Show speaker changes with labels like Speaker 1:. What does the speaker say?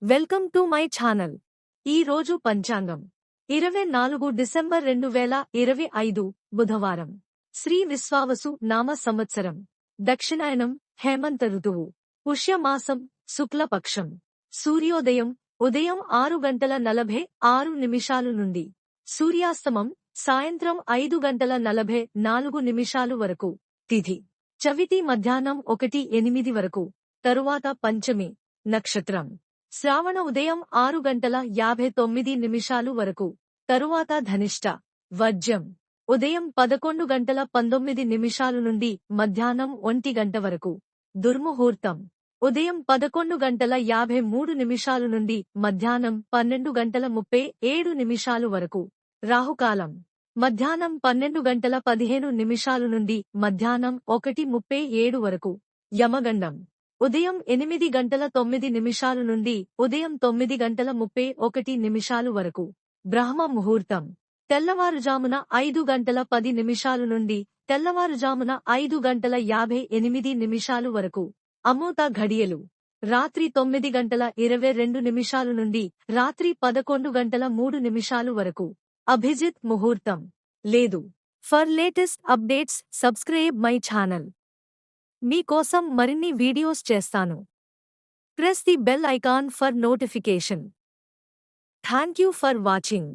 Speaker 1: Welcome to my channel. ఈ రోజు పంచాంగం 24 డిసెంబర్ 2025 బుధవారం. శ్రీ విశ్వావసు నామ సంవత్సరం. దక్షిణాయనం హేమంత ఋతువు. పుష్యమాసం శుక్లపక్షం. సూర్యోదయం ఉదయం 6:46 నుండి. సూర్యాస్తమం సాయంత్రం 5:44 వరకు. తిథి చవితి మధ్యాహ్నం 1:08 వరకు. తరువాత పంచమి నక్షత్రం శ్రావణ ఉదయం 6:59 వరకు. తరువాత ధనిష్ట వర్జ్యం ఉదయం 11:19 నుండి మధ్యాహ్నం 1 గంట వరకు. దుర్ముహూర్తం ఉదయం 11:53 నుండి మధ్యాహ్నం 12:37 వరకు. రాహుకాలం మధ్యాహ్నం 12:15 నుండి మధ్యాహ్నం 1:37 వరకు. యమగండం ఉదయం 8:09 నుండి ఉదయం 9:31 వరకు. బ్రహ్మ ముహూర్తం తెల్లవారుజామున 5:10 నుండి తెల్లవారుజామున 5:58 వరకు. అమృత ఘడియలు రాత్రి 9:22 నుండి రాత్రి 11:03 వరకు. అభిజిత్ ముహూర్తం లేదు. For latest updates subscribe my channel. మీకోసం మరిన్ని వీడియోస్ చేస్తాను. Press the bell icon for notification. Thank you for watching.